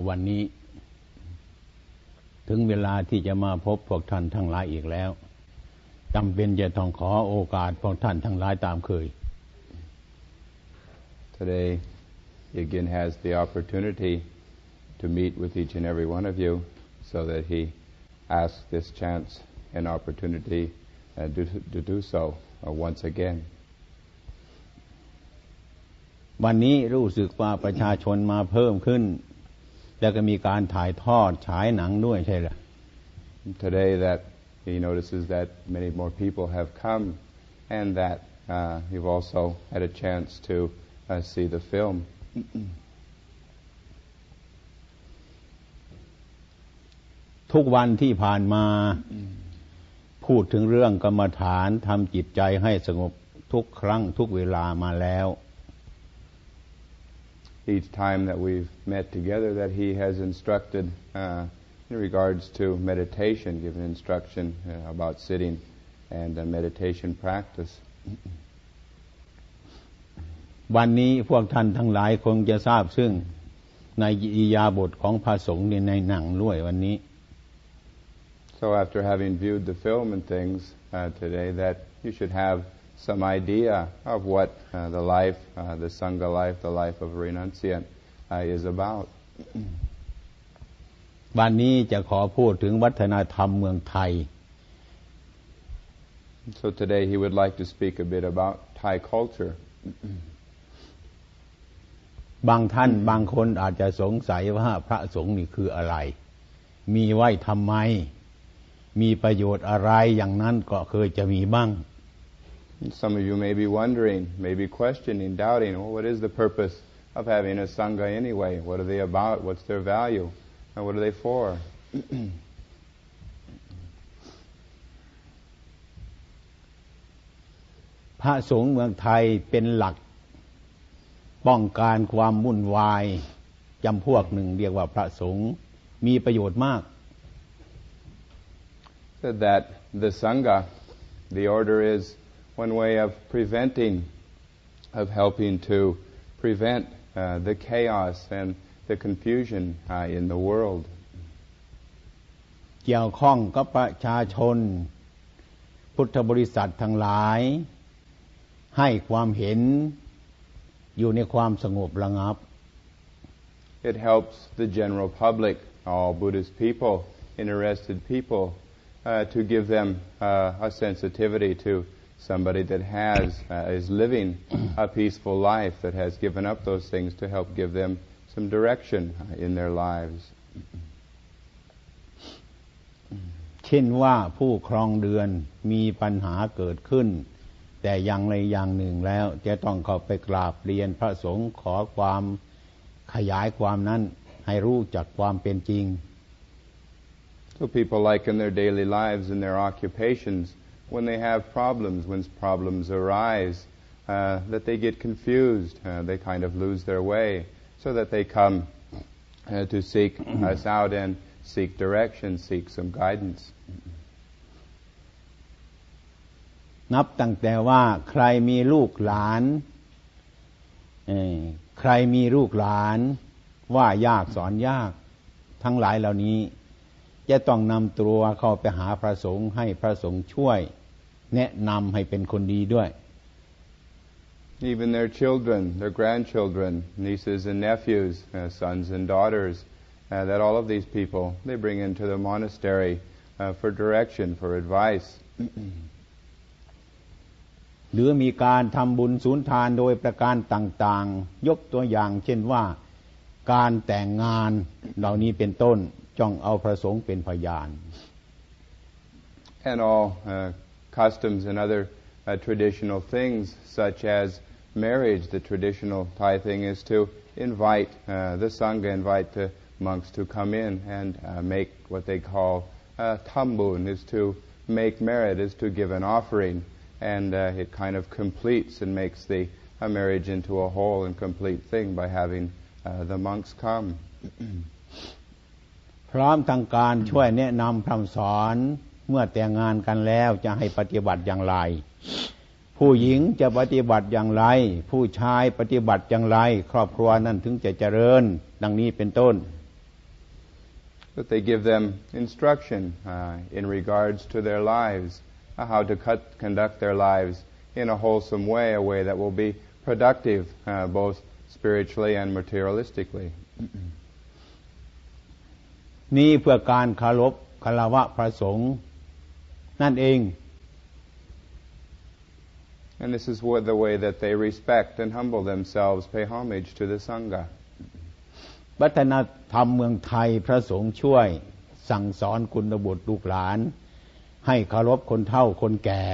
วันนี้ถึงเวลาที่จะมาพบพวกท่านทั้งหลายอีกแล้วจำเป็นจะต้องขอโอกาสพวกท่านทั้งหลายตามเคย Today he again has the opportunity to meet with each and every one of you, so that he asks this chance and opportunity to do so once again. วันนี้รู้สึกว่าประชาชนมาเพิ่มขึ้นแล้วก็มีการถ่ายทอดฉายหนังด้วยใช่ไหม Today that he notices that many more people have come, and that you've also had a chance to see the film. ทุกวันที่ผ่านมาพูดถึงเรื่องกรรมฐานทำจิตใจให้สงบทุกครั้งทุกเวลามาแล้ว Each time that we've met together, that he has instructed in regards to meditation, given instruction about sitting and meditation practice. วันนี้พวกท่านทั้งหลายคงจะทราบซึ่งในอิริยาบถของพระสงฆ์ในหนังด้วยวันนี้ So after having viewed the film and things today, that you should have some idea of what the life, the Sangha life, the life of a renunciant is about. วันนี้จะขอพูดถึงวัฒนธรรมเมืองไทย So today he would like to speak a bit about Thai culture. บางท่านบางคนอาจจะสงสัยว่าพระสงฆ์นี่คืออะไรมีไว้ทำไมมีประโยชน์อะไรอย่างนั้นก็เคยจะมีบ้าง Some of you may be wondering, maybe questioning, doubting, well, what is the purpose of having a Sangha anyway? What are they about? What's their value? And what are they for? พระสงฆ์เมืองไทยเป็นหลักป้องกันความวุ่นวายจำพวกหนึ่งเรียกว่าพระสงฆ์มีประโยชน์มาก Said that the Sangha, the order is one way of preventing, of helping to prevent the chaos and the confusion in the world. เกี่ยวข้องกับประชาชนพุทธบริษัททั้งหลายให้ความเห็นอยู่ในความสงบระงับ It helps the general public, all Buddhist people, interested people, to give them a sensitivity to somebody that is living a peaceful life, that has given up those things to help give them some direction in their lives. เช่นว่าผู้ครองเรือนมีปัญหาเกิดขึ้นแต่อย่างใดอย่างหนึ่งแล้วจะต้องเข้าไปกราบเรียนพระสงฆ์ขอความขยายความนั้นให้รู้จักความเป็นจริง So people, like in their daily lives, in their occupations, when they have problems, when problems arise, that they get confused, they kind of lose their way, so that they come to seek us out and seek direction, seek some guidance. นับตั้งแต่ว่าใครมีลูกหลานใครมีลูกหลานว่ายากสอนยากทั้งหลายเหล่านี้จะต้องนำตัวเข้าไปหาพระสงฆ์ให้พระสงฆ์ช่วยแนะนำให้เป็นคนดีด้วย Even their children, their grandchildren, nieces and nephews, sons and daughters, that all of these people they bring into the monastery for direction, for advice. หรือมีการทำบุญสูญทานโดยประการต่างๆยกตัวอย่างเช่นว่าการแต่งงานเหล่านี้เป็นต้นจ้องเอาพระสงฆ์เป็นพยาน And all customs and other traditional things, such as marriage, the traditional Thai thing is to invite the Sangha, invite the monks to come in and make what they call thambun, is to make merit, is to give an offering. And it kind of completes and makes the marriage into a whole and complete thing by having the monks come. พร้อมทางการช่วยแนะนำคำสอนเมื่อแต่งงานกันแล้วจะให้ปฏิบัติอย่างไรผู้หญิงจะปฏิบัติอย่างไรผู้ชายปฏิบัติอย่างไรครอบครัวนั้นถึงจะเจริญดังนี้เป็นต้น But they give them instruction in regards to their lives, how to conduct their lives in a wholesome way, a way that will be productive both spiritually and materialistically. นี่เพื่อการเคารพคารวะพระสงฆ์นั่นเอง And this is the way that they respect and humble themselves, pay homage to the Sangha. วัฒนธรรมเมืองไทยพระสงฆ์ช่วยสั่งสอนกุลบุตรลูกหลานให้เคารพคนเฒ่าคนแก่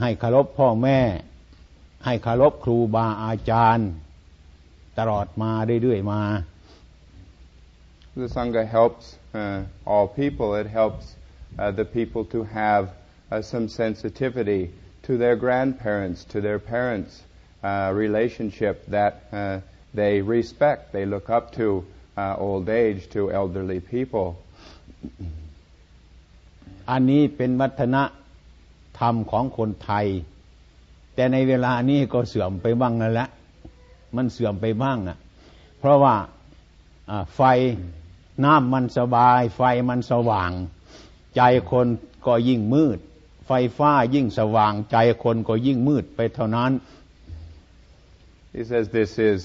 ให้เคารพพ่อแม่ให้เคารพครูบาอาจารย์ตลอดมาเรื่อยๆมา The Sangha helps all people. It helps the people to have some sensitivity to their grandparents, to their parents' relationship that they respect, they look up to old age, to elderly people. อันนี้เป็นวัฒนธรรมของคนไทยแต่ในเวลานี้ก็เสื่อมไปบ้างนั่นแหละมันเสื่อมไปบ้างนะเพราะว่าไฟน้ำมันสบายไฟมันสว่างใจคนก็ยิ่งมืดไฟฟ้ายิ่งสว่างใจคนก็ยิ่งมืดไปเท่านั้น He says this is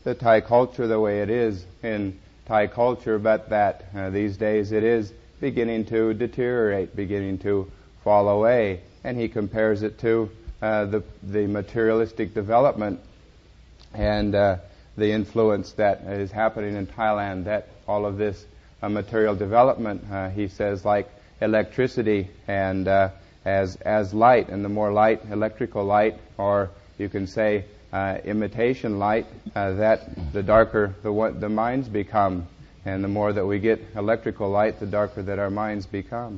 the Thai culture the way it is in Thai culture, but that these days it is beginning to deteriorate, beginning to fall away, and he compares it to the materialistic development and the influence that is happening in Thailand, that all of this material development, he says, like electricity and as light, and the more light, electrical light, or you can say imitation light, that the darker the minds become, and the more that we get electrical light, the darker that our minds become.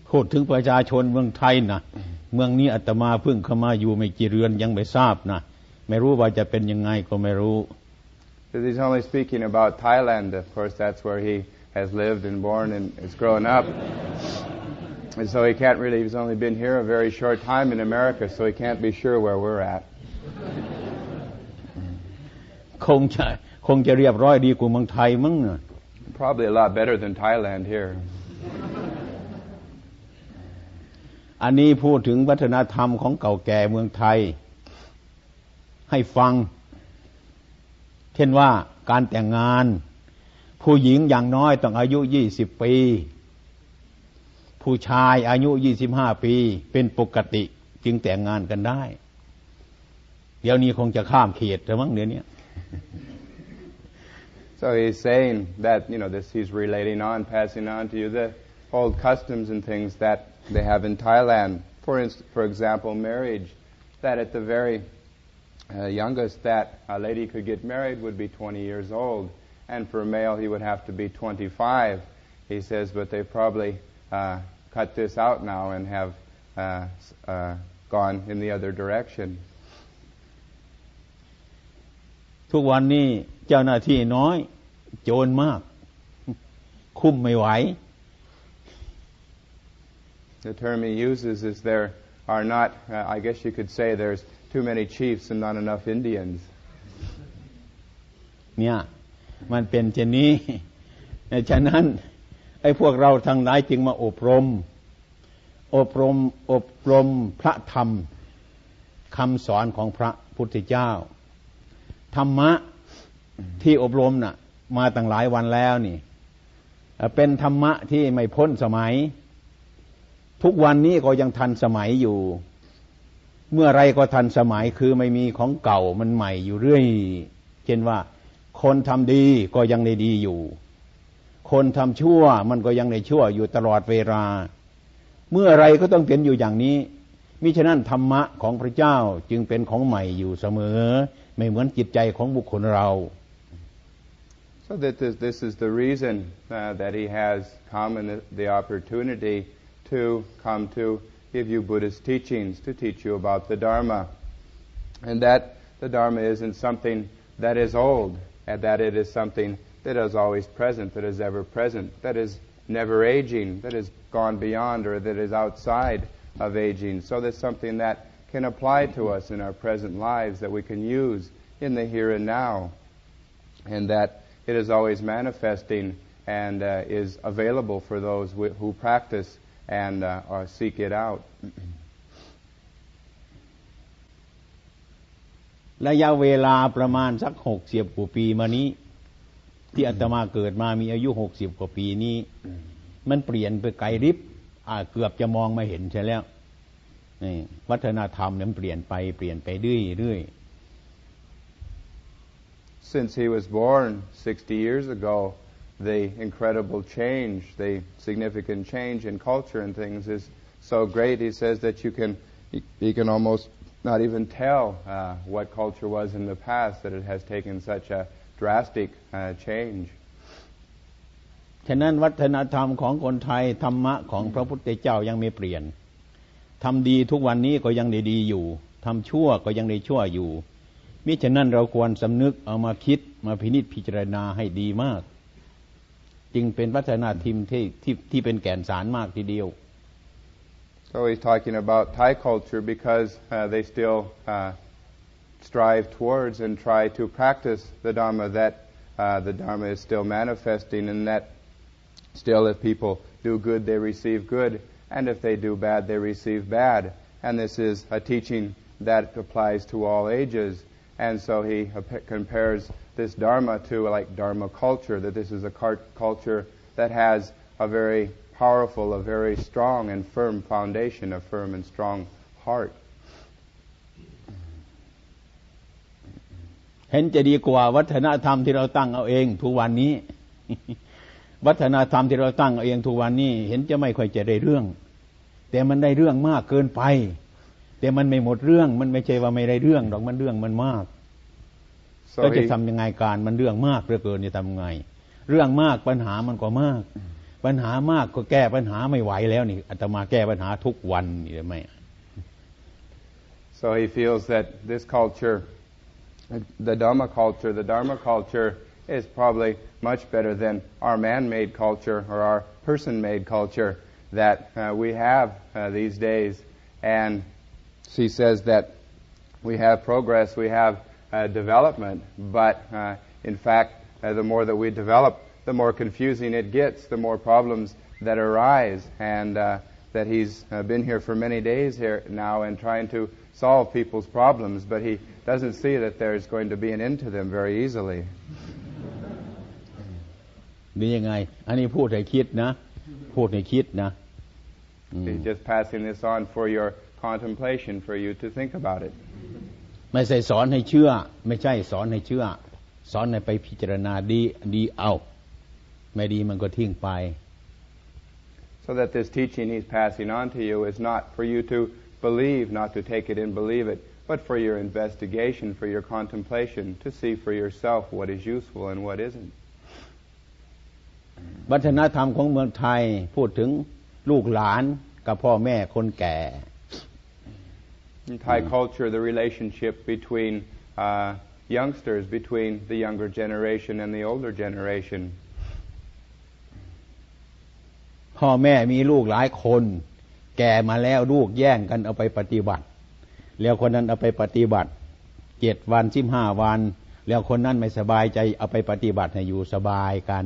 พูดถึงประชาชนเมืองไทยนะเมืองนี้อาตมาเพิ่งเข้ามาอยู่ไม่กี่เดือนยังไม่ทราบนะไม่รู้ว่าจะเป็นยังไงก็ไม่รู้ He's only speaking about Thailand. Of course, that's where he has lived and born and has grown up. And so he can't really, he's only been here a very short time in America, so he can't be sure where we're at. คงจะเรียบร้อยดีกว่าเมืองไทยมั้ง Probably a lot better than Thailand here. อันนี้พูดถึงวัฒนธรรมของเก่าแก่เมืองไทยให้ฟังเช่นว่าการแต่งงานผู้หญิงอย่างน้อยต้องอายุ20 ปีผู้ชายอายุ25 ปีเป็นปกติจึงแต่งงานกันได้เดี๋ยวนี้คงจะข้ามเขตแล้วมั้งเดี๋ยวนี้ So he's saying that, this he's relating on, passing on to you the old customs and things that they have in Thailand. For example, marriage, that at the very youngest that a lady could get married would be 20 years old, and for a male he would have to be 25. He says, but they probably cut this out now and have gone in the other direction. ทุกวันนี้เจ้าหน้าที่น้อยโจรมากคุมไม่ไหว The term he uses is there are not, I guess you could say there's too many chiefs and not enough Indians. เนี่ยมันเป็นเช่นนี้ฉะนั้นไอ้พวกเราทั้งหลายจึงมาอบรมพระธรรมคำสอนของพระพุทธเจ้าธรรมะที่อบรมน่ะมาตั้งหลายวันแล้วนี่เป็นธรรมะที่ไม่พ้นสมัยทุกวันนี้ก็ยังทันสมัยอยู่เมื่อไรก็ทันสมัยคือไม่มีของเก่ามันใหม่อยู่เรื่อยเช่นว่าคนทำดีก็ยังได้ดีอยู่คนทำชั่วมันก็ยังได้ชั่วอยู่ตลอดเวลาเมื่อไรก็ต้องเป็นอยู่อย่างนี้มิฉะนั้นธรรมะของพระเจ้าจึงเป็นของใหม่อยู่เสมอไม่เหมือนจิตใจของบุคคลเรา So that this is the reason that he has come and the opportunity to come to give you Buddhist teachings, to teach you about the Dharma, and that the Dharma isn't something that is old, and that it is something that is always present, that is ever present, that is never aging, that is gone beyond or that is outside of aging. So there's something that can apply to us in our present lives that we can use in the here and now, and that it is always manifesting and is available for those who practice and seek it out. ระยะเวลาประมาณสัก60 กว่าปีมานี้ที่อาตมาเกิดมามีอายุ60 กว่าปีนี้มันเปลี่ยนไปไกลริบเกือบจะมองไม่เห็นใช่แล้วนี่วัฒนธรรมมันเปลี่ยนไปเรื่อยๆ Since he was born 60 years ago, the incredible change, the significant change in culture and things is so great. He says that you can almost not even tell what culture was in the past, that it has taken such a drastic change. ฉะนั้นวัฒนธรรมของคนไทยธรรมะของพระพุทธเจ้ายังไม่เปลี่ยนทำดีทุกวันนี้ก็ยังได้ดีอยู่ทำชั่วก็ยังได้ชั่วอยู่มิฉะนั้นเราควรสำนึกเอามาคิดมาพินิจพิจารณาให้ดีมากจึงเป็นวัฒนธรรมที่เป็นแก่นสารมากทีเดียว So he's talking about Thai culture because they still strive towards and try to practice the Dharma, that the Dharma is still manifesting, and that still if people do good, they receive good, and if they do bad, they receive bad. And this is a teaching that applies to all ages. And so he compares this Dharma to like Dharma culture, that this is a culture that has a very powerful, a very strong and firm foundation, a firm and strong heart. เห็นจะดีกว่าวัฒนธรรมที่เราตั้งเอาเองทุกวันนี้ วัฒนธรรมที่เราตั้งเอาเองทุกวันนี้เห็นจะไม่ค่อยจะได้เรื่องแต่มันได้เรื่องมากเกินไปแต่มันไม่หมดเรื่องมันไม่ใช่ว่าไม่ได้เรื่องหรอกมันเรื่องมันมากก็จะทำยังไงการมันเรื่องมากเหลือเกินจะทำไงเรื่องมากปัญหามันก็มากปัญหามากก็แก้ปัญหาไม่ไหวแล้วนี่อาตมาแก้ปัญหาทุกวันนี่ได้ไหม So he feels that this culture, the Dharma culture is probably much better than our man-made culture or our person-made culture that we have these days. And she says that we have progress, we have development, but in fact, the more that we develop, the more confusing it gets, the more problems that arise, and that he's been here for many days here now and trying to solve people's problems, but he doesn't see that there's going to be an end to them very easily. นี่ยังไงอันนี้พูดให้คิดนะพูดให้คิดนะ He's just passing this on for your contemplation, for you to think about it. ไม่ใช่สอนให้เชื่อไม่ใช่สอนให้เชื่อสอนให้ไปพิจารณาดีเอาไม่ดีมันก็ทิ้งไป So that this teaching he's passing on to you is not for you to believe, not to take it and believe it, but for your investigation, for your contemplation, to see for yourself what is useful and what isn't. วัฒนธรรมของเมืองไทยพูดถึงลูกหลานกับพ่อแม่คนแก่ In Thai culture, the relationship between youngsters, between the younger generation and the older generation. พ่อแม่มีลูกหลายคนแก่มาแล้วลูกแย่งกันเอาไปปฏิบัติแล้วคนนั้นเอาไปปฏิบัติ7 วัน15 วันแล้วคนนั้นไม่สบายใจเอาไปปฏิบัติให้อยู่สบายกัน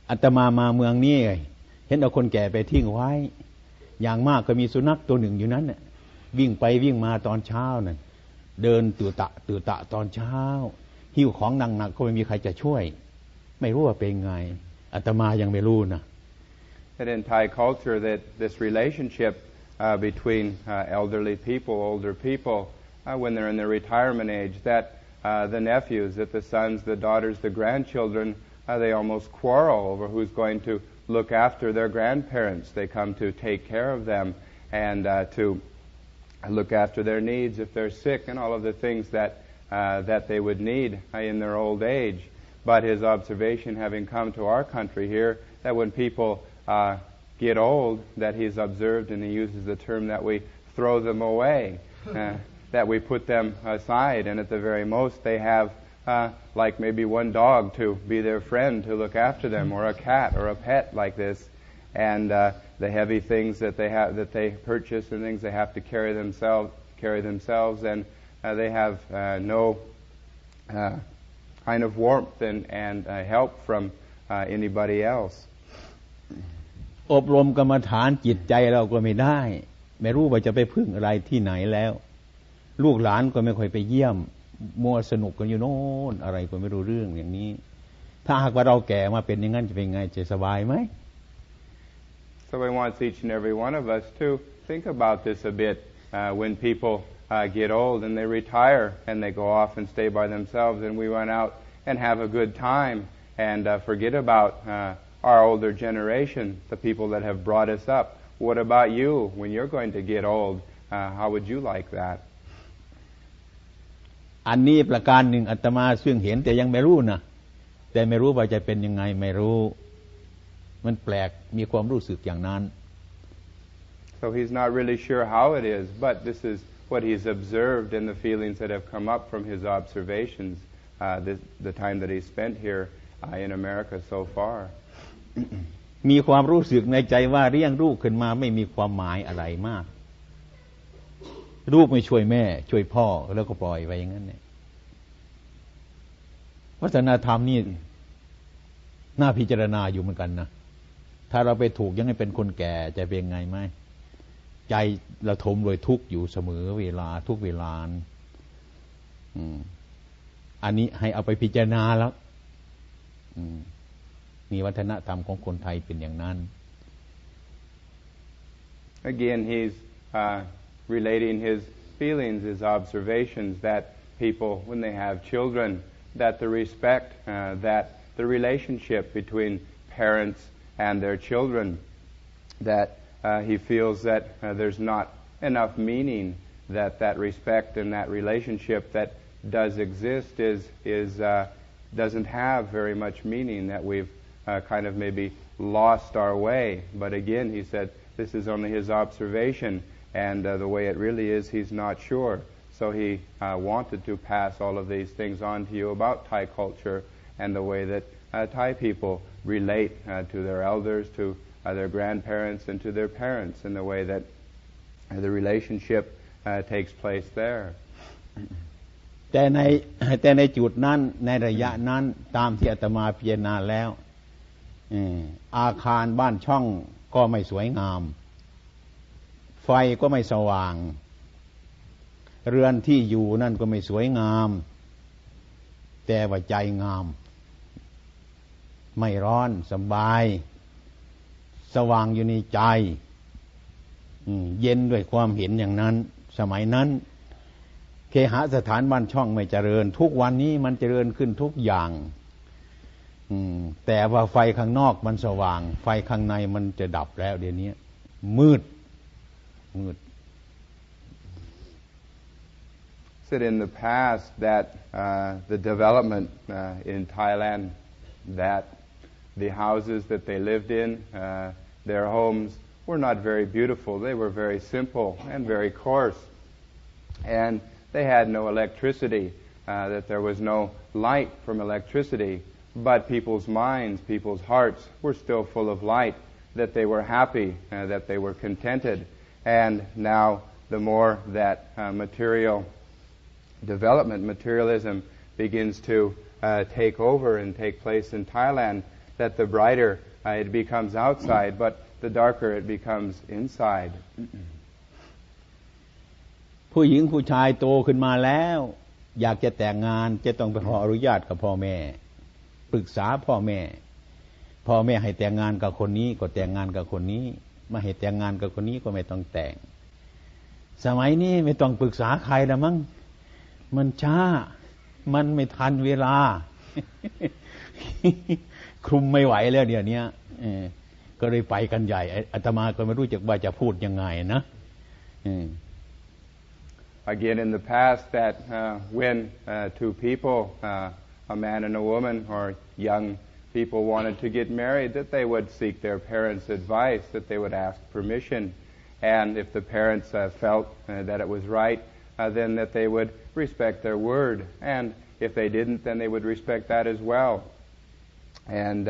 อาตมามาเมืองนี้เห็นเอาคนแก่ไปทิ้งไว้อย่างมากก็มีสุนัขตัวหนึ่งอยู่นั้นน่ะวิ่งไปวิ่งมาตอนเช้านั่นเดินตื่นตะตอนเช้าหิ้วของหนักๆก็ไม่มีใครจะช่วยไม่รู้ว่าเป็นไงอาตมายังไม่รู้นะ That in Thai culture, that this relationship between elderly people, older people, when they're in their retirement age, that the nephews, that the sons, the daughters, the grandchildren, they almost quarrel over who's going to look after their grandparents. They come to take care of them and to look after their needs if they're sick and all of the things that they would need in their old age. But his observation, having come to our country here, that when people get old, that he's observed, and he uses the term that we throw them away, that we put them aside, and at the very most they have like maybe one dog to be their friend to look after them, or a cat or a pet like this, and the heavy things that they have, that they purchase and things they have to carry themselves, and they have no kind of warmth and help from anybody else. อบรมกรรมฐานจิตใจเราก็ไม่ได้ไม่รู้ว่าจะไปพึ่งอะไรที่ไหนแล้วลูกหลานก็ไม่ค่อยไปเยี่ยมมัวสนุกกันอยู่โน่นอะไรก็ไม่รู้เรื่องอย่างนี้ถ้าหากว่าเราแก่มาเป็นอย่างนั้นจะเป็นไงจะสบายไหม So I want each and every one of us to think about this a bit when people get old and they retire and they go off and stay by themselves and we run out and have a good time and forget about our older generation, the people that have brought us up. What about you when you're going to get old? How would you like that? อันนี้ประการหนึ่งอาตมาซึ่งเห็นแต่ยังไม่รู้นะแต่ไม่รู้ว่าจะเป็นยังไงไม่รู้มันแปลกมีความรู้สึกอย่างนั้น So he's not really sure how it is, but this is what he's observed and the feelings that have come up from his observations the time that he spent here in America so far. มีความรู้สึกในใจว่าเลี้ยงลูกขึ้นมาไม่มีความหมายอะไรมากลูกไม่ช่วยแม่ช่วยพ่อแล้วก็ปล่อยไว้อย่างนั้นเนี่ยวัฒนธรรมนี่น่าพิจารณาอยู่เหมือนกันนะถ้าเราไปถูกยังให้เป็นคนแก่จะเป็นไงไหมใจเราทมโดยทุกข์อยู่เสมอเวลาทุกเวลาอันนี้ให้เอาไปพิจารณาแล้วมีวัฒนธรรมของคนไทยเป็นอย่างนั้น Again, he's relating his feelings, his observations that people, when they have children, that the respect, that the relationship between parents and their children, that he feels that there's not enough meaning, that respect and that relationship that does exist doesn't have very much meaning, that we've kind of maybe lost our way. But again, he said this is only his observation, and the way it really is, he's not sure. So he wanted to pass all of these things on to you about Thai culture and the way that Thai people relate to their elders, to their grandparents, and to their parents, and the way that the relationship takes place there. แต่ในจุดนั้นในระยะนั้นตามที่อาตมาพิจารณาแล้วอาคารบ้านช่องก็ไม่สวยงามไฟก็ไม่สว่างเรือนที่อยู่นั่นก็ไม่สวยงามแต่ว่าใจงามไม่ร้อนสบายสว่างอยู่ในใจเย็นด้วยความเห็นอย่างนั้นสมัยนั้นเคหสถานบ้านช่องไม่เจริญทุกวันนี้มันเจริญขึ้นทุกอย่างแต่ว่าไฟข้างนอกมันสว่างไฟข้างในมันจะดับแล้วเดี๋ยวนี้มืดSaid in the past that the development in Thailand, that the houses that they lived in, their homes were not very beautiful. They were very simple and very coarse. And they had no electricity, that there was no light from electricity. But people's minds, people's hearts were still full of light, that they were happy, that they were contented. And now the more that material development, materialism begins to take over and take place in Thailand, that the brighter it becomes outside, but the darker it becomes inside. ผู้หญิงผู้ชายโตขึ้นมาแล้วอยากจะแต่งงานจะต้องไปขออนุญาตกับพ่อแม่ปรึกษาพ่อแม่ให้แต่งงานกับคนนี้ก็แต่งงานกับคนนี้ไม่ให้แต่งงานกับคนนี้ก็ไม่ต้องแต่งสมัยนี้ไม่ต้องปรึกษาใครแล้วมั้งมันช้ามันไม่ทันเวลา คลุมไม่ไหวแล้วเดี๋ยวนี้ก็เลยไปกันใหญ่อาตมาก็ไม่รู้จักว่าจะพูดยังไงนะ Again, in the past, that when two people, a man and a woman, or young people wanted to get married, that they would seek their parents' advice, that they would ask permission, and if the parents felt that it was right, then that they would respect their word, and if they didn't, then they would respect that as well. And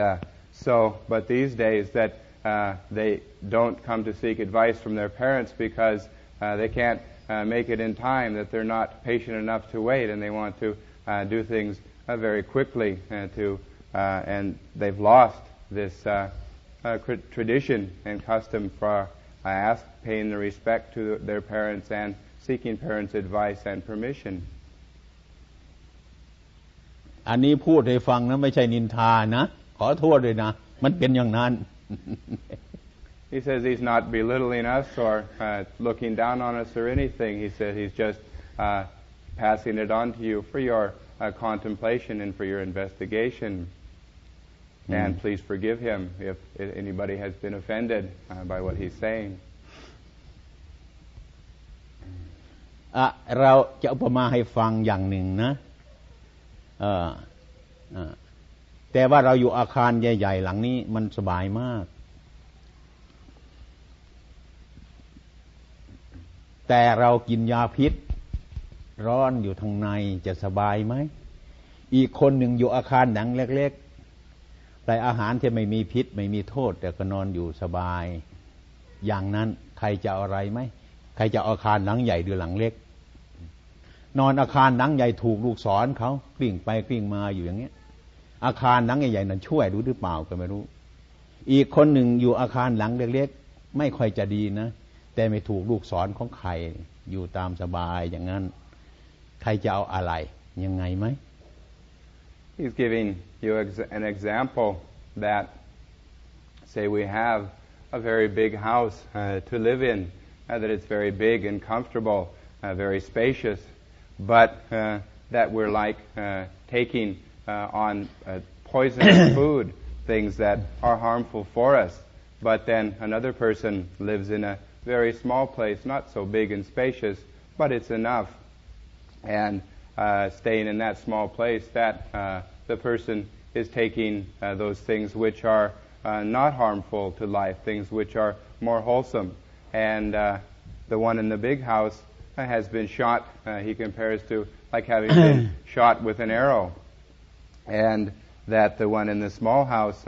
but these days that they don't come to seek advice from their parents because they can't make it in time, that they're not patient enough to wait, and they want to do things very quickly and they've lost this tradition and custom for paying the respect to their parents and seeking parents' advice and permission. อันนี้พูดให้ฟังนะไม่ใช่นินทานะขอโทษด้วยนะมันเป็นอย่างนั้น He says he's not belittling us or looking down on us or anything. He says he's just passing it on to you for your contemplation and for your investigation. And please forgive him if anybody has been offended by what he's saying. เราจะอุปมาให้ฟังอย่างหนึ่งนะแต่ว่าเราอยู่อาคารใหญ่ๆหลังนี้มันสบายมากแต่เรากินยาพิษร้อนอยู่ทางในจะสบายไหมอีกคนหนึ่งอยู่อาคารหลังเล็กๆแต่อาหารที่ไม่มีพิษไม่มีโทษแต่ก็นอนอยู่สบายอย่างนั้นใครจะเอาอะไรไหมใครจะเอาอาคารหลังใหญ่หรือหลังเล็กนอนอาคารหลังใหญ่ถูกลูกศรเขากลิ้งไปกลิ้งมาอยู่อย่างเงี้ยอาคารหลังใหญ่ๆนั้นช่วยรู้หรือเปล่าก็ไม่รู้อีกคนหนึ่งอยู่อาคารหลังเล็กๆไม่ค่อยจะดีนะแต่ไม่ถูกลูกศรของใครอยู่ตามสบายอย่างนั้นใครจะเอาอะไรยังไงไหม He's giving you an example that say we have a very big house to live in that it's very big and comfortable very spacious but that we're like taking on poisonous food things that are harmful for us but then another person lives in a very small place not so big and spacious but it's enough and staying in that small place that the person is taking those things which are not harmful to life things which are more wholesome and the one in the big house has been shot he compares to like having been shot with an arrow and that the one in the small house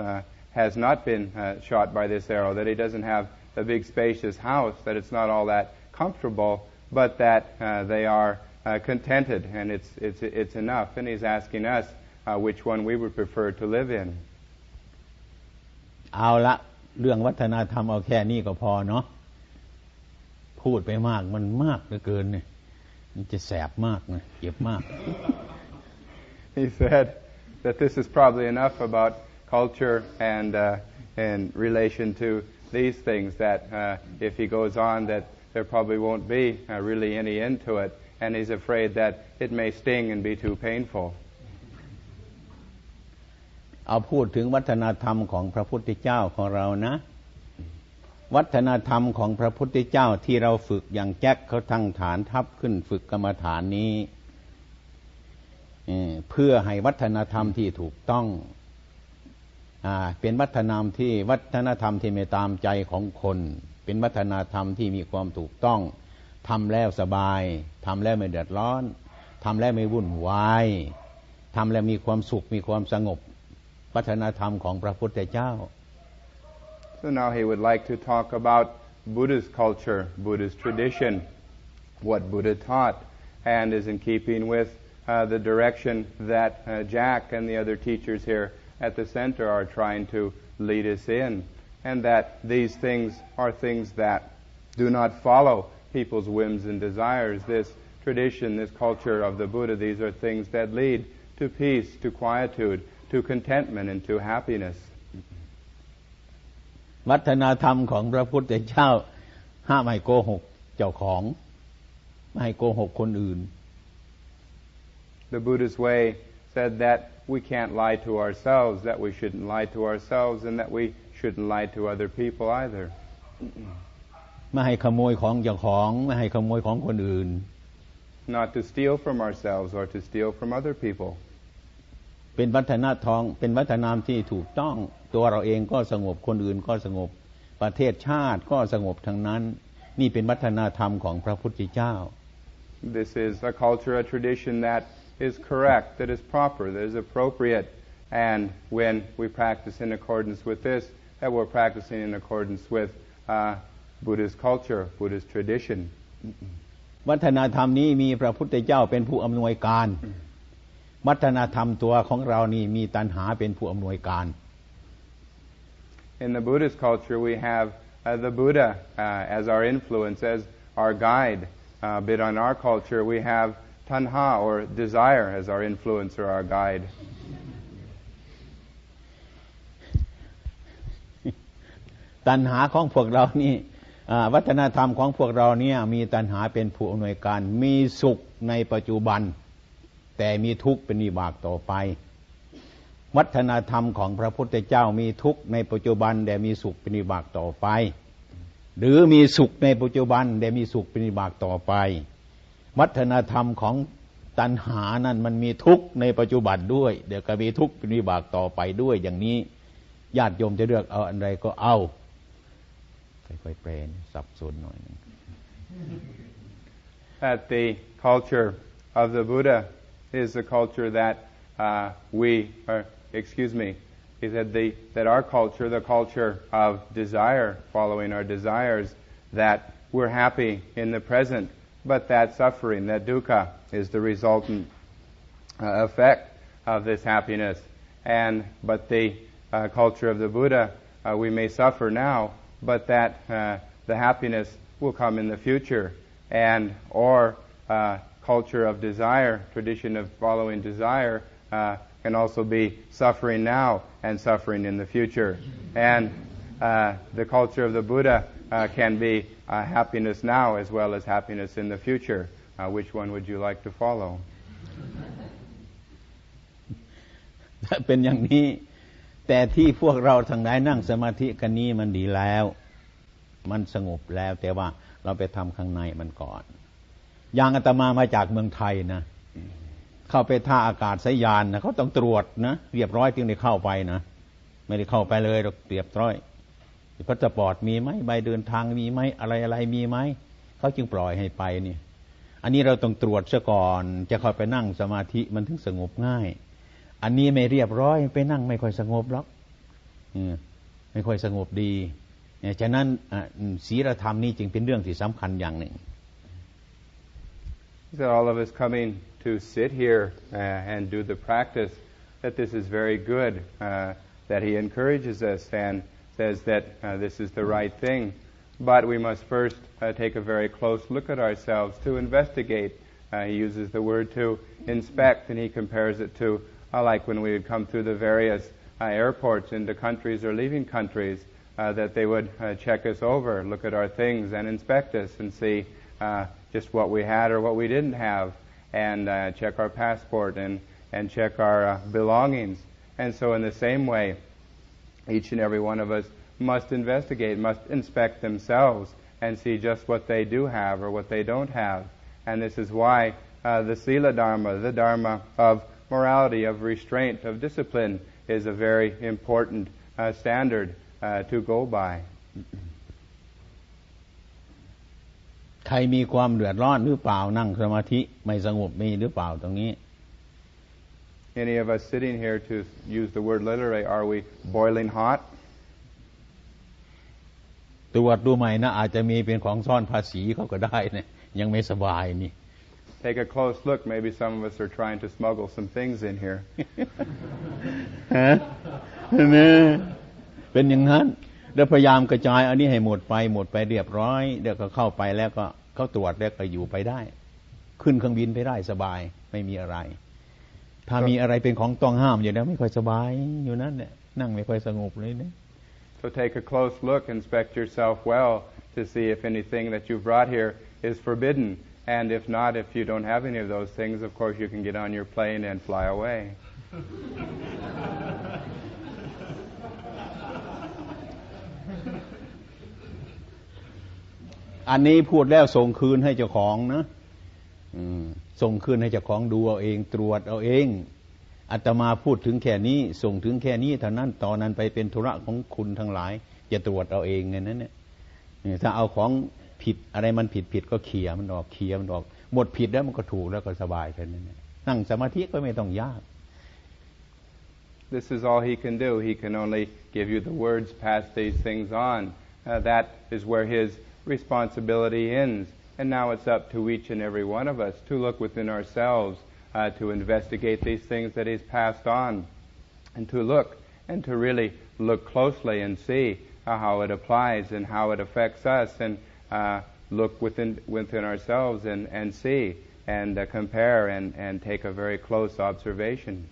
has not been shot by this arrow that he doesn't have a big spacious house that it's not all that comfortable but that they are contented and it's enough and he's asking us which one we would prefer to live in เอาละเรื่องวัฒนธรรมเอาแค่นี้ก็พอเนาะพูดไปมากมันมากเหลือเกินเนี่ยมันจะแสบมากนะเจ็บมาก He said that this is probably enough about culture and in relation to these things that if he goes on that there probably won't be really any end to it and he's afraid that it may sting and be too painful เอาพูดถึงวัฒนธรรมของพระพุทธเจ้าของเรานะวัฒนธรรมของพระพุทธเจ้าที่เราฝึกอย่างแจ็คเขาทั้งฐานทัพขึ้นฝึกกรรมฐานนี้เพื่อให้วัฒนธรรมที่ถูกต้องเป็นวัฒนธรรมที่ไม่ตามใจของคนเป็นวัฒนธรรมที่มีความถูกต้องทำแล้วสบายทำแล้วไม่เดือดร้อนทำแล้วไม่วุ่นวายทำแล้วมีความสุขมีความสงบวัฒนธรรมของพระพุทธเจ้า So now he would like to talk about Buddha's culture, Buddha's tradition, what Buddha taught, and is in keeping with the direction that Jack and the other teachers here at the center are trying to lead us in, and that these things are things that do not follow people's whims and desires. This tradition, this culture of the Buddha, these are things that lead to peace, to quietude, to contentment, and to happiness. วัฒนธรรมของพระพุทธเจ้าห้ามไม่โกหกเจ้าของไม่ให้โกหกคนอื่น The Buddha's way said that we can't lie to ourselves, that we shouldn't lie to ourselves, and that we shouldn't lie to other people either. ไม่ให้ขโมยของเจ้าของไม่ให้ขโมยของคนอื่น Not to steal from ourselves or to steal from other people. เป็นวัฒนธรรมเป็นวัฒนธรรมที่ถูกต้องตัวเราเองก็สงบคนอื่นก็สงบประเทศชาติก็สงบทั้งนั้นนี่เป็นวัฒนธรรมของพระพุทธเจ้า This is a culture, a tradition that is correct, that is proper, that is appropriate, and when we practice in accordance with this, that we're practicing in accordance with Buddha's culture, Buddha's tradition. วัฒนธรรมนี้มีพระพุทธเจ้าเป็นผู้อำนวยการ วัฒนธรรมตัวของเรานี่มีตัณหาเป็นผู้อำนวยการ In the Buddhist culture, we have the Buddha as our influence, as our guide. But in our culture, we have tanha, or desire, as our influence or our guide. ตัณหาของพวกเรานี่วัฒนธรรมของพวกเราเนี่ยมีตัณหาเป็นผู้อำนวยการมีสุขในปัจจุบันแต่มีทุกข์เป็นวิบากต่อไปวัฒนธรรมของพระพุทธเจ้ามีทุกข์ในปัจจุบันแต่มีสุขเป็นวิบากต่อไปหรือมีสุขในปัจจุบันแต่มีสุขเป็นวิบากต่อไปวัฒนธรรมของตัณหานั้นมันมีทุกข์ในปัจจุบันด้วยเดี๋ยวก็มีทุกข์เป็นวิบากต่อไปด้วยอย่างนี้ญาติโยมจะเลือกเอาอันใดก็เอาค่อยๆแปลสับสนหน่อยนึง That the culture of the Buddha is the culture that he said that our culture, the culture of desire, following our desires, that we're happy in the present, but that suffering, that dukkha, is the resultant effect of this happiness. But the culture of the Buddha, we may suffer now, but that the happiness will come in the future. Or culture of desire, tradition of following desire, can also be suffering now and suffering in the future. And the culture of the Buddha can be happiness now as well as happiness in the future. Which one would you like to follow? ถ้าเป็นอย่างนี้แต่ที่พวกเราทั้งหลายนั่งสมาธิกันนี้มันดีแล้วมันสงบแล้วแต่ว่าเราไปทำข้างในมันก่อนอย่างอาตมามาจากเมืองไทยนะเข้าไปท่าอากาศสยานนะเขาต้องตรวจนะเรียบร้อยจึงได้เข้าไปนะไม่ได้เข้าไปเลยเราเรียบร้อยพาสปอร์ตมีไหมใบเดินทางมีไหมอะไรมีไหมเขาจึงปล่อยให้ไปนี่อันนี้เราต้องตรวจซะก่อนจะเข้าไปนั่งสมาธิมันถึงสงบง่ายอันนี้ไม่เรียบร้อยไปนั่งไม่ค่อยสงบหรอกไม่ค่อยสงบดีฉะนั้นศีลธรรมนี่จึงเป็นเรื่องที่สำคัญอย่างหนึ่ง So all of us coming to sit here and do the practice, that this is very good, that he encourages us and says that this is the right thing. But we must first take a very close look at ourselves to investigate. He uses the word to inspect, and he compares it to like when we would come through the various airports into countries or leaving countries, that they would check us over, look at our things and inspect us and see just what we had or what we didn't have, and check our passport and check our belongings. And so in the same way, each and every one of us must investigate, must inspect themselves and see just what they do have or what they don't have. And this is why the Sila Dharma, the Dharma of morality, of restraint, of discipline, is a very important standard to go by. ใครมีความเดือดร้อนหรือเปล่านั่งสมาธิไม่สงบมีหรือเปล่าตรงนี้ Any of us sitting here, to use the word literally, are we boiling hot? ตรวจดูใหม่นะอาจจะมีเป็นของซ่อนภาษีเขาก็ได้เนี่ยยังไม่สบายนี่ Take a close look. Maybe some of us are trying to smuggle some things in here. เป็นอย่างนั้นแล้วพยายามกระจายอันนี้ให้หมดไปเรียบร้อยเดี๋ยวก็เข้าไปแล้วก็เขาตรวจแล้วก็อยู่ไปได้ขึ้นเครื่องบินไปได้สบายไม่มีอะไรถ้ามีอะไรเป็นของต้องห้ามอยู่แล้วไม่ค่อยสบายอยู่นั่นเนี่ยนั่งไม่ค่อยสงบเลยเนี่ย So take a close look, inspect yourself well to see if anything that you've brought here is forbidden. And if not, if you don't have any of those things, of course you can get on your plane and fly away. อันนี้พูดแล้วส่งคืนให้เจ้าของนะส่งคืนให้เจ้าของดูเอาเองตรวจเอาเองอาตมาพูดถึงแค่นี้ส่งถึงแค่นี้เท่านั้นตอนนั้นไปเป็นธุระของคุณทั้งหลายจะตรวจเอาเองไงนั้นเนี่ยถ้าเอาของผิดอะไรมันผิดก็เคลียร์มันออกหมดผิดแล้วมันก็ถูกแล้วก็สบายแค่นั้นนั่งสมาธิก็ไม่ต้องยาก This is all he can do. He can only give you the words, pass these things on. That is where his responsibility ends. And now it's up to each and every one of us to look within ourselves, to investigate these things that he's passed on, and to look and to really look closely and see how it applies and how it affects us, and look within ourselves and see and compare and take a very close observation.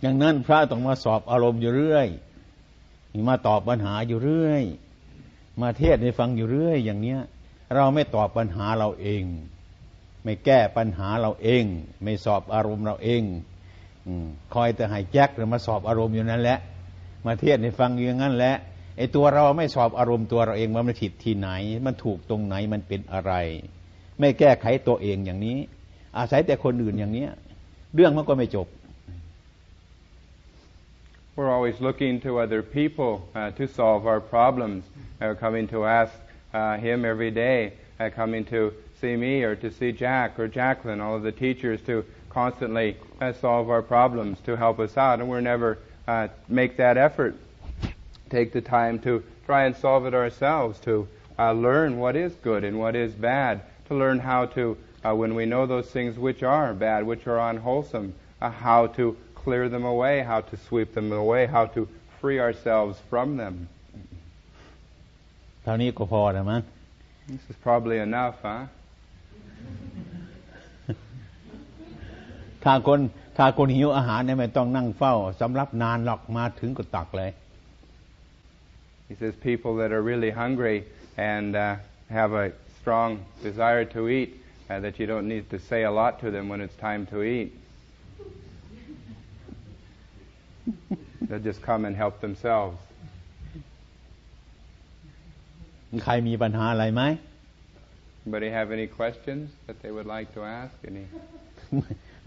อย่างนั้นพระต้องมาสอบอารมณ์อยู่เรื่อยมาตอบปัญหาอยู่เรื่อยมาเทศน์ให้ฟังอยู่เรื่อยอย่างเนี้ยเราไม่ตอบปัญหาเราเองไม่แก้ปัญหาเราเองไม่สอบอารมณ์เราเองคอยแต่ให้แจ็คหรือมาสอบอารมณ์อยู่นั่นแหละมาเทศน์ให้ฟังอย่างนั้นแหละไอ้ตัวเราไม่สอบอารมณ์ตัวเราเองว่ามันผิดที่ไหนมันถูกตรงไหนมันเป็นอะไรไม่แก้ไขตัวเองอย่างนี้อาศัยแต่คนอื่นอย่างนี้เรื่องมันก็ไม่จบ We're always looking to other people to solve our problems. Coming to ask him every day, coming to see me or to see Jack or Jacqueline, all of the teachers to constantly solve our problems, to help us out, and we're never make that effort. Take the time to try and solve it ourselves, to learn what is good and what is bad, to learn how to, when we know those things which are bad, which are unwholesome, how to clear them away, how to sweep them away, how to free ourselves from them. เท่านี้ก็พอแล้วมั้ง This is probably enough, huh? ถ้าคนหิวอาหารเนี่ยไม่ต้องนั่งเฝ้าสำรับนานหรอกมาถึงก็ตักเลย He says people that are really hungry and have a strong desire to eat, that you don't need to say a lot to them when it's time to eat. They'll just come and help themselves. ใครมีปัญหาอะไรไหม Anybody have any questions that they would like to ask? Any?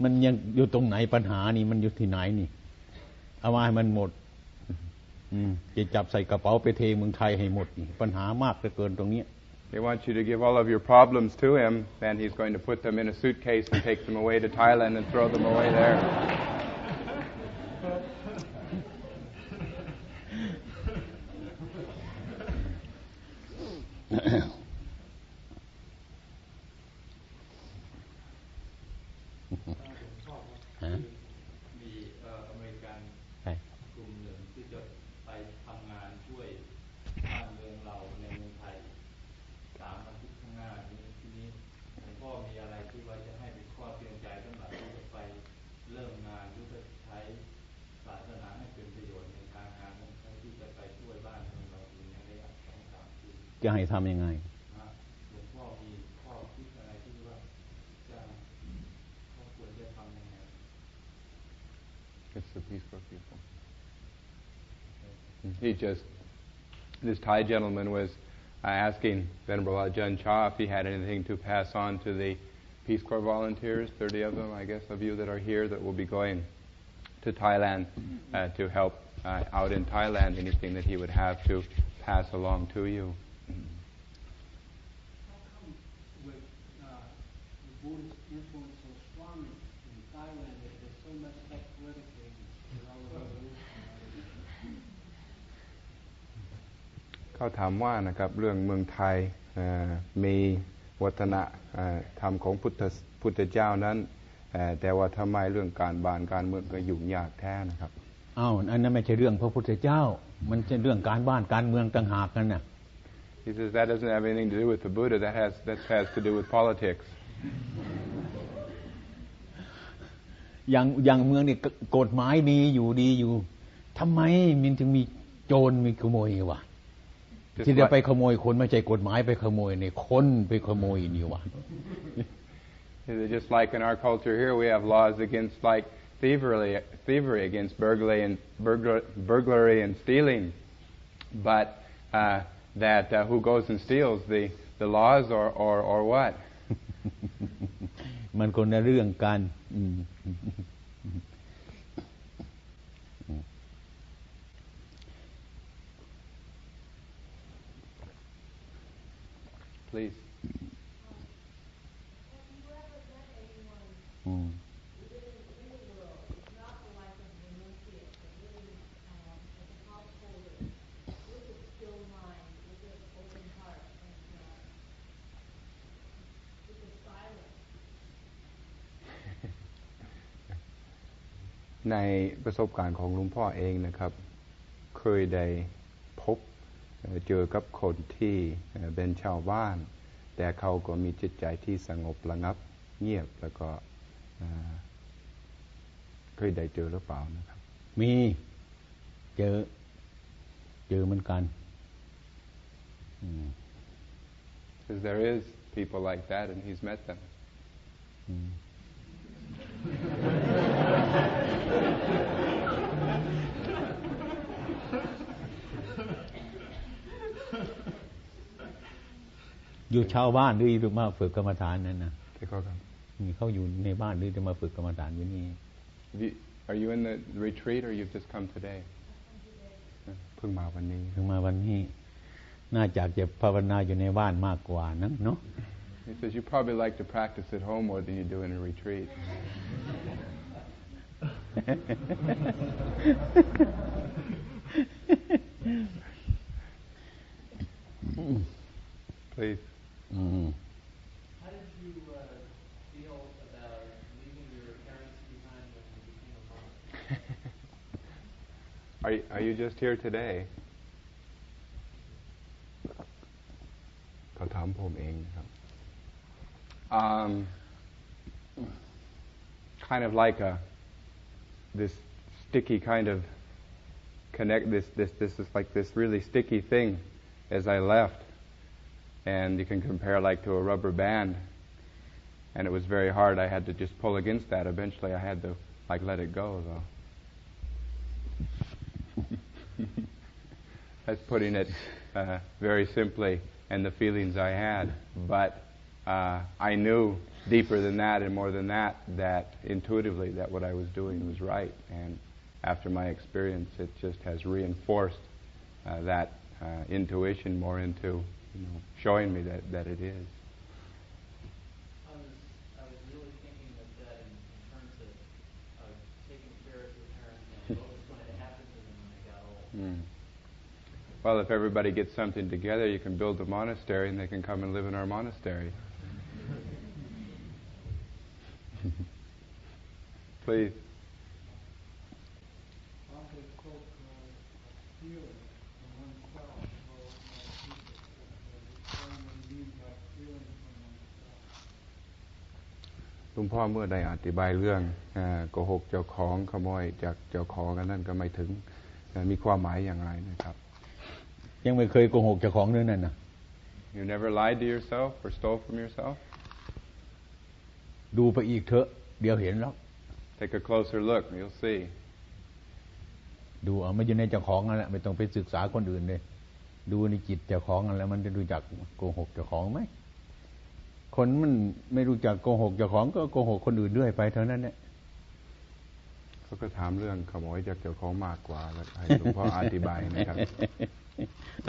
มันยังอยู่ตรงไหนปัญหานี่มันอยู่ที่ไหนนี่เอามาให้มันหมดจะจับใส่กระเป๋าไปเทเมืองไทยให้หมดนี่ปัญหามากเหลือเกินตรงนี้ They want you to give all of your problems to him, then he's going to put them in a suitcase and take them away to Thailand and throw them away there.จะให้ทำยังไง It's the Peace Corps people. This Thai gentleman was asking Venerable Ajahn Chah if he had anything to pass on to the Peace Corps volunteers, 30 of them, I guess, of you that are here that will be going to Thailand to help out in Thailand, anything that he would have to pass along to you. With the Buddhist influence so strong in Thailand, there's so much stuff politically irrelevant. เขาถามว่านะครับเรื่องเมืองไทยมีวัฒนธรรมของพุทธเจ้านั้นแต่ว่าทำไมเรื่องการบ้านการเมืองก็ยุ่งยากแท้นะครับอ้าวอันนั้นไม่ใช่เรื่องพระพุทธเจ้ามันเป็นเรื่องการบ้านการเมืองต่างหากนั่นน่ะ He says that doesn't have anything to do with the Buddha. That has to do with politics. อย่างเมืองนี่กฎหมายดีอยู่ทำไมมันถึงมีโจรมีขโมยวะที่จะไปขโมยคนไม่ใช่กฎหมายไปขโมยเนี่ยคนไปขโมยนี่วะ Just like in our culture here, we have laws against like thievery against burglary and stealing, but that who goes and steals the laws or what? มันคนละเรื่องกัน Please. ในประสบการณ์ของหลวงพ่อเองนะครับเคยได้พบเจอกับคนที่เป็นชาวบ้านแต่เขาก็มีจิตใจที่สงบระงับเงียบแล้วก็เคยได้เจอหรือเปล่านะครับมีเจอเหมือนกัน Because there is people like that and he's met them อยู่ชาวบ้านหรือมาฝึกกรรมฐานนั่นนะที่เขาครับมีเขาอยู่ในบ้านหรือจะมาฝึกกรรมฐานอยู่นี่ Are you in the retreat or you've just come today เพิ่งมาวันนี้น่าจะภาวนาอยู่ในบ้านมากกว่านะเนาะ He says you probably like to practice at home more than you do in a retreat Please How did you feel about leaving your parents behind when you became a monk? Are you just here today เขาถามผมเองครับkind of like this sticky kind of connect this is like this really sticky thing as I left and you can compare like to a rubber band and it was very hard I had to just pull against that eventually I had to like let it go though that's putting it very simply and the feelings I had but I knew deeper than that and more than that intuitively that what I was doing was right and after my experience it just has reinforced that intuition more into showing me that it is I was really thinking of that in terms of taking care of your parents and what was going to happen to them when they got old Well, if everybody gets something together, you can build a monastery and they can come and live in our monastery. Please. They spoke of feeling from oneself, explain what he means by feeling from oneself. หลวงพ่อเมื่อได้อธิบายเรื่องโกหกเจ้าของขโมยจากเจ้าของนั่นก็ไม่ถึงมีความหมายอย่างไรนะครับยังไม่เคยโกหกเจ้าของด้วยนั่นนะ You never lied to yourself or stole from yourself ดูไปอีกเถอะเดี๋ยวเห็นแล้ว Take a closer look and you'll see ดูเอาไม่อยู่ในเจ้าของนั่นแหละไม่ต้องไปศึกษาคนอื่นเลยดูในจิตเจ้าของนั่นแหละมันจะรู้จักโกหกเจ้าของไหมคนมันไม่รู้จักโกหกเจ้าของก็โกหกคนอื่นด้วยไปเท่านั้นแหละเขาก็ถามเรื่องขโมยจากเจ้าของมากกว่าแล้วให้หลวงพ่ออธิบายนะครับ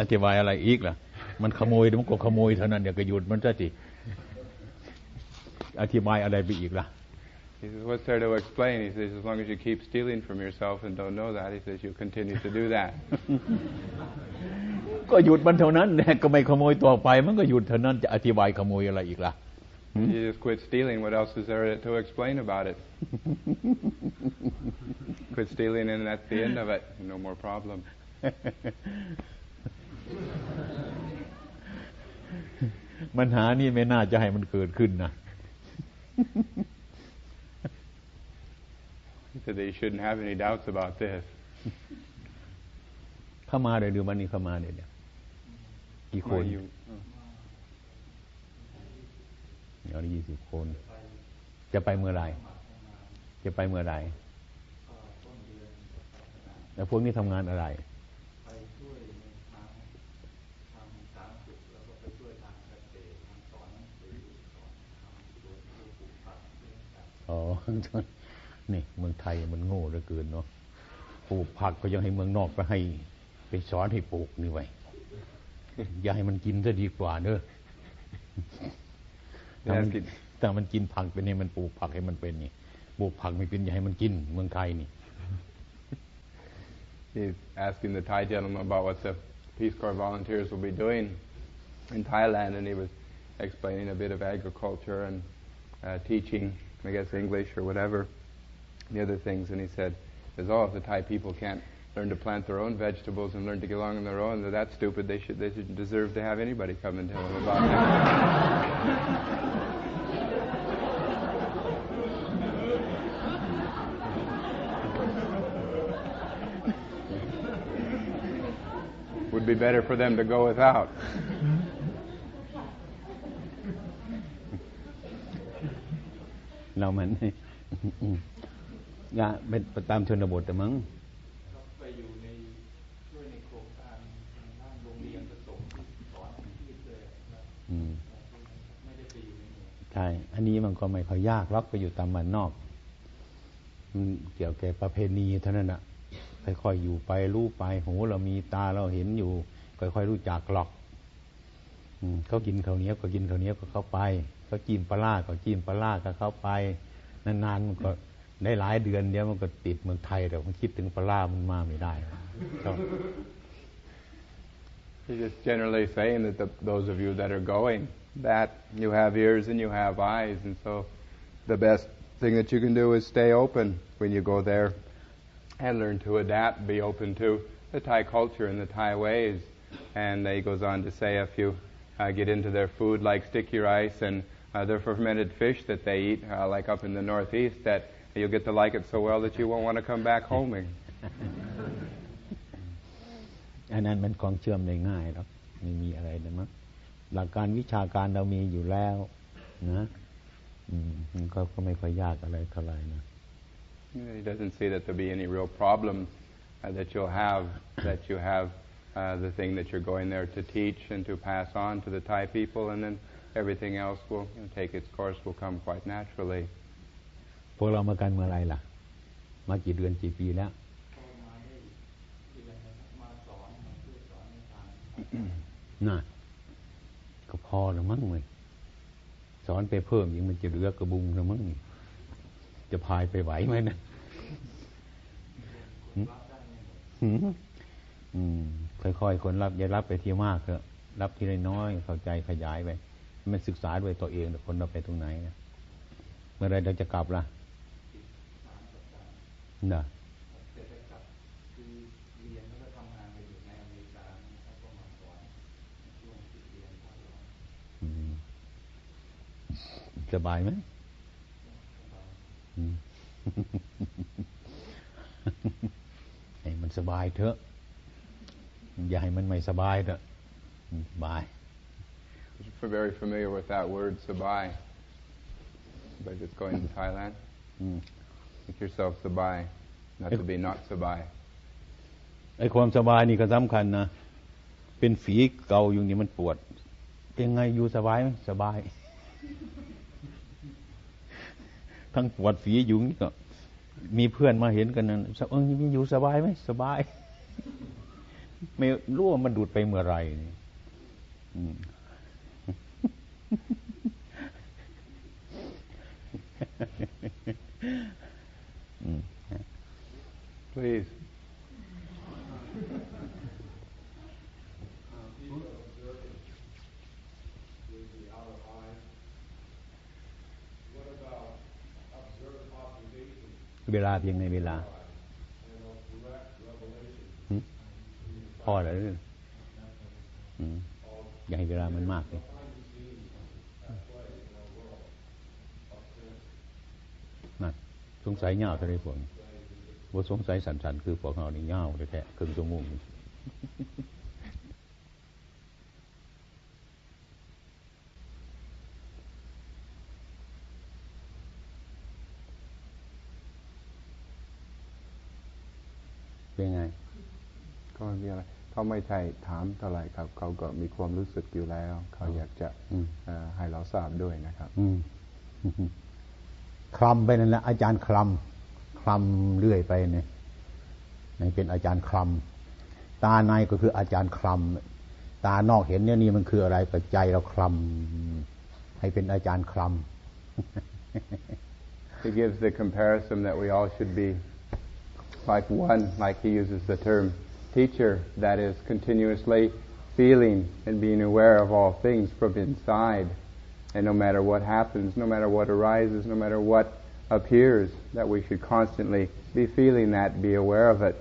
อธิบายอะไรอีกล่ะมันขโมยมันก็ขโมยเท่านั้นเดี๋ยวก็หยุดมันซะสิอธิบายอะไรไปอีกล่ะ He says, what's there to explain? He says, as long as you keep stealing from yourself and don't know that, he says, you'll continue to do that. ก็หยุดมันเท่านั้นก็ไม่ขโมยต่อไปมันก็หยุดเท่านั้นจะอธิบายขโมยอะไรอีกล่ะ You just quit stealing. What else is there to explain about it? Quit stealing and that's the end of it. No more problem. ปัญหานี่ไม่น่าจะให้มันเกิดขึ้นนะ He said that you shouldn't have any doubts about this. เข้ามาเลยดูมันนี่เข้ามาเลยเนี่ยกี่คนเดี๋ยว20 คนจะไปเมื่อไหร่แล้วพวกนี้ทำงานอะไรอ๋อนี่เมืองไทยมันโง่เหลือเกินเนาะปลูกผักก็ยังให้เมืองนอกไปให้ไปสอนให้ปลูกนี่ไว้อย่าให้มันกินซะดีกว่าเนอะแต่มันกินผักเป็นนี่มันปลูกผักให้มันเป็นนี่ปลูกผักไม่เป็นอย่าให้มันกินเมืองไทยนี่ He's asking the Thai gentleman about what the Peace Corps volunteers will be doing in Thailand, and he was explaining a bit of agriculture and teaching, I guess, English or whatever. the other things, and he said, "Oh, if the Thai people can't learn to plant their own vegetables and learn to get along on their own, they're that stupid. They shouldn't deserve to have anybody come and tell them about that." Would be better for them to go without. เรามันงานเป็นตามชนบทแต่มั้งไปอยู่ในช่วยในโครงการบ้านโรงเรียนประสงค์สอนอาชีพเลยไม่ได้ไปอยู่ในหมู่ใช่อันนี้มันก็ไม่ค่อยยากหรอกไปอยู่ตามบ้านนอกมันเกี่ยวกับประเพณีเท่านั้นน่ะค่อยๆอยู่ไปรู้ไปหูเรามีตาเราเห็นอยู่ค่อยๆรู้จักหรอกเขากินข้าวเหนียวก็กินข้าวเหนียวก็เข้าไปเขาจิ้มปลาร้าก็จิ้มปลาร้าก็เข้าไปนานๆมันก็ได้หลายเดือนเดียวมันก็ติดเมืองไทยแต่มันคิดถึงปลาร้ามันมาไม่ได้ He's just generally saying that those of you that are going, that you have ears and you have eyes, and so the best thing that you can do is stay open when you go there and learn to adapt, be open to the Thai culture and the Thai ways. And he goes on to say if you get into their food like sticky rice and their fermented fish that they eat, like up in the northeast, that you'll get to like it so well that you won't want to come back home. อันนั้นมันของเชื่อมได้ง่ายหรอกไม่มีอะไรนะมั้งหลักการวิชาการเรามีอยู่แล้วนะมันก็ไม่ค่อยยากอะไรเท่าไหร่นะ He doesn't see that there be any real problems that you'll have the thing that you're going there to teach and to pass on to the Thai people, and then everything else will take its course, will come quite naturally. พวกเรามากันเมื่อไรล่ะมากี่เดือนกี่ปีแล้วน่ะก็พอแล้วมั้งเลยสอนไปเพิ่มยิ่งมันจะเหลือกระบุงแล้วมั้งจะพายไปไหวไหมนะค่อยๆคนรับอย่ารับไปทีมากเถอะรับทีละน้อยเข้าใจขยายไปมันศึกษาด้วยตัวเองแต่คนเราไปตรงไหนนะเมื่อไรเราจะกลับล่ะน่ะสบายไหมให้มันสบายเถอะอย่าให้มันไม่สบายเถอะสบาย We're very familiar with that word, sabai. But just going to Thailand, make yourself sabai, not to be not sabai. ไอ้ความสบายนี่ก็สำคัญนะเป็นฝีเก่าอยู่นี่มันปวดเป็นไงอยู่สบายไหมสบายทั้งปวดฝีอยู่นี่ก็มีเพื่อนมาเห็นกันนั่นอยู่สบายไหมสบายไม่รู้ว่ามันดูดไปเมื่อไรนี่Please. Bây giờ tiếng này bây giờพอแล้วอย่าให้เวลามันมากเลยนั่นสงสัยเงาเท่าไรพวกบ่สงสัยสันๆคือพวกเรานี่เงาแท้ๆครึ่งชั่วโมงเป็นไงก็ไม่มีอะไรเขาไม่ใช่ถามเท่าไหร่ครับเขาก็มีความรู้สึกอยู่แล้วเขาอยากจะให้เราทราบด้วยนะครับคลำไปนั่นแหละอาจารย์คลำเรื่อยไปเนี่ยนี่เป็นอาจารย์คลำตาในก็คืออาจารย์คลำตานอกเห็นเนี่ยนี่มันคืออะไรแต่ใจเราคลำให้เป็นอาจารย์คลำ He gives the comparison that we all should be like one, like he uses the term teacher, that is continuously feeling and being aware of all things from inside. And no matter what happens, no matter what arises, no matter what appears, that we should constantly be feeling that, be aware of it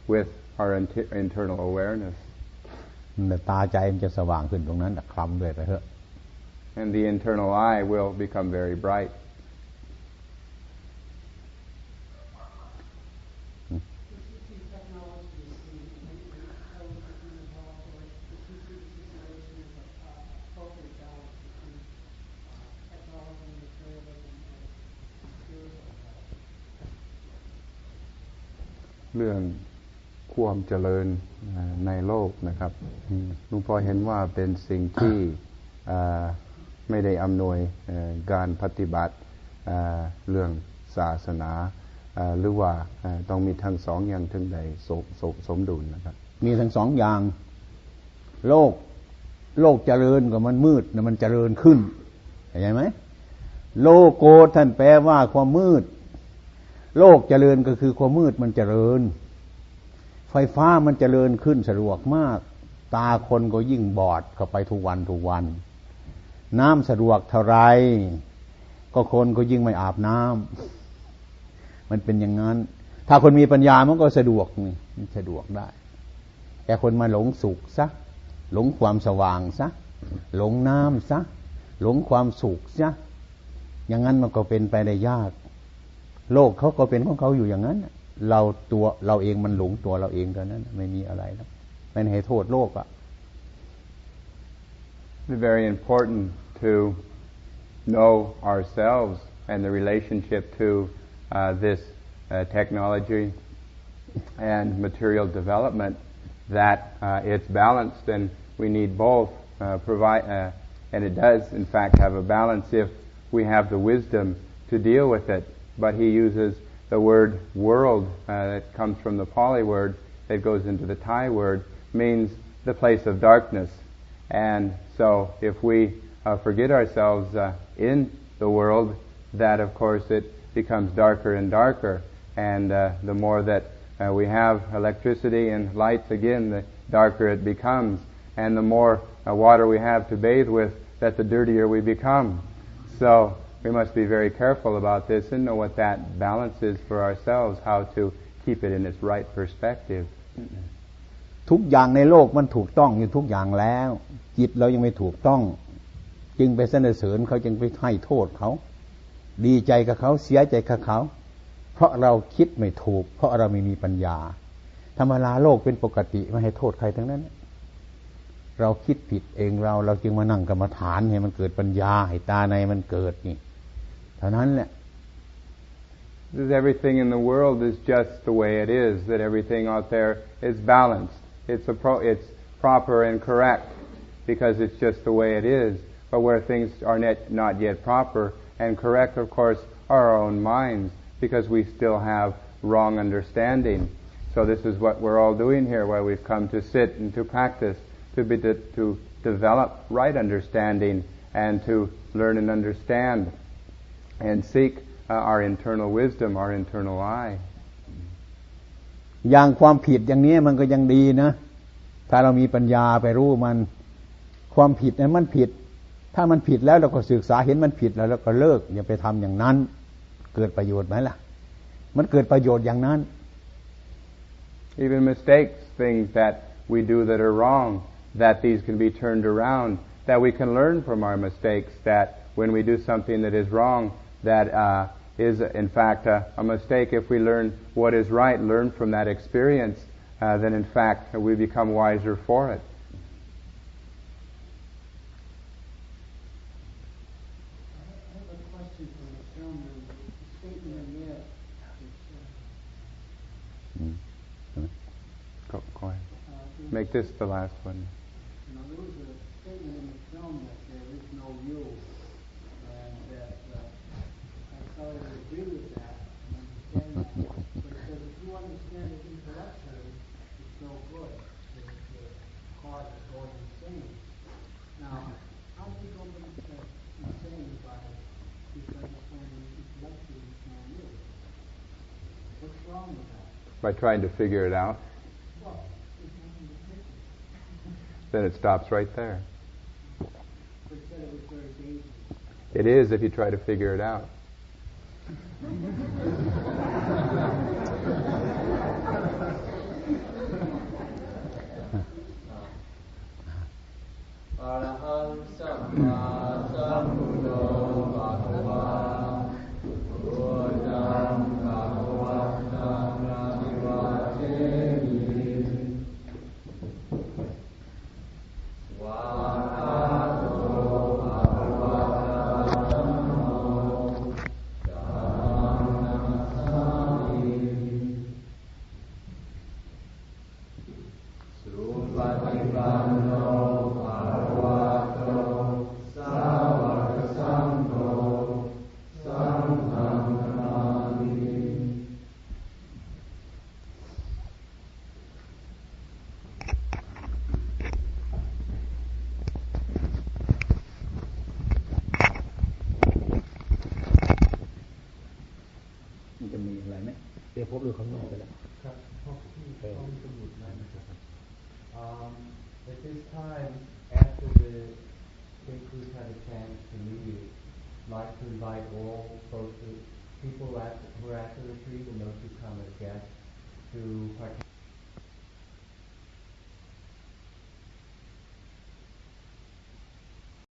with our internal awareness. ตาใจมันจะสว่างขึ้นตรงนั้นคลำด้วยไปเถอะ And the internal eye will become very bright.เรื่องความเจริญในโลกนะครับหลวงพ่อเห็นว่าเป็นสิ่งที่ไม่ได้อำนวยการปฏิบัติเรื่องศาสนาหรือว่าต้องมีทั้งสองอย่างถึงใดสมดุลนะครับมีทั้งสองอย่างโลกเจริญกับมันมืดนะมันเจริญขึ้นเข้าใจไหมโลโกท่านแปลว่าความมืดโลกเจริญก็คือความมืดมันเจริญไฟฟ้ามันเจริญขึ้นสะดวกมากตาคนก็ยิ่งบอดเข้าไปทุกวันน้ำสะดวกเท่าไรก็คนก็ยิ่งไม่อาบน้ำมันเป็นอย่างนั้นถ้าคนมีปัญญามันก็สะดวกนี่มันสะดวกได้แต่คนมาหลงสุขซะหลงความสว่างซะหลงน้ำซะหลงความสุขซะอย่างนั้นมันก็เป็นไปได้ยากโลกเขาก็เป็นของเขาอยู่อย่างนั้นเราเองมันหลงตัวเราเองเท่านั้นไม่มีอะไรแล้วไม่ให้โทษโลกอ่ะ It's very important to know ourselves and the relationship to this technology and material development that it's balanced and we need both and it does in fact have a balance if we have the wisdom to deal with it. But he uses the word world that comes from the Pali word that goes into the Thai word means the place of darkness. And so if we forget ourselves in the world, that of course it becomes darker and darker. And the more that we have electricity and lights again, the darker it becomes. And the more water we have to bathe with, that the dirtier we become. So we must be very careful about this and know what that balance is for ourselves, how to keep it in its right perspective. ทุกอย่างในโลกมันถูกต้องอยู่ทุกอย่างแล้วจิตเรายังไม่ถูกต้องจึงไปสรรเสริญเขาจึงไปให้โทษเขาดีใจกับเขาเสียใจกับเขาเพราะเราคิดไม่ถูกเพราะเราไม่มีปัญญาธรรมดาโลกเป็นปกติไม่ให้โทษใครทั้งนั้นเราคิดผิดเองเราจึงมานั่งกรรมฐานให้มันเกิดปัญญาให้ตาในมันเกิดนี่เท่านั้นแหละ Everything in the world is just the way it is, that everything out there is balanced. It's proper and correct because it's just the way it is. But where things are not yet proper and correct, of course, are our own minds because we still have wrong understanding. So this is what we're all doing here, why we've come to sit and to practice, to develop right understanding and to learn and understand and seek our internal wisdom, our internal eye. อย่างความผิดอย่างนี้มันก็ยังดีนะถ้าเรามีปัญญาไปรู้มันความผิดนั้นมันผิดถ้ามันผิดแล้วเราก็ศึกษาเห็นมันผิดแล้วเราก็เลิกอย่าไปทำอย่างนั้นเกิดประโยชน์ไหมล่ะมันเกิดประโยชน์อย่างนั้น Even mistakes, things that we do that are wrong, that these can be turned around, that we can learn from our mistakes, that when we do something that is wrong, that is in fact a mistake. If we learn what is right, learn from that experience, then in fact we become wiser for it. I have a question from the gentleman. The statement in there Go ahead. Make this the last one. There was a statement in the film that there is no you, and that I thought I would agree with that and understand that. But it says if you understand it intellectually, it's no good. The heart is going insane. Now, how do you go insane by understanding it intellectually it's no you? What's wrong with that? By trying to figure it out. Then it stops right there. It is if you try to figure it out. อะระหังสัมมาสัมพุทโธภะคะวาพุทธังภะคะวันตังอะภิวาเทมิวะอะโตภะคะวะตาธัมโมธัมมังนัสสามิสุปฏิปันโนภะคะวะโตสาวกสังโฆสังฆังนามิมันจะมีอะไรไหมเดี๋ยวพบดูข้างนอกไปแล้วครับพบที่ห้องสมุดนะครับAt this time, after the Bhikkhus had a chance to leave, I'd like to invite all folks, people who are at the retreat and those who come as guests, to partake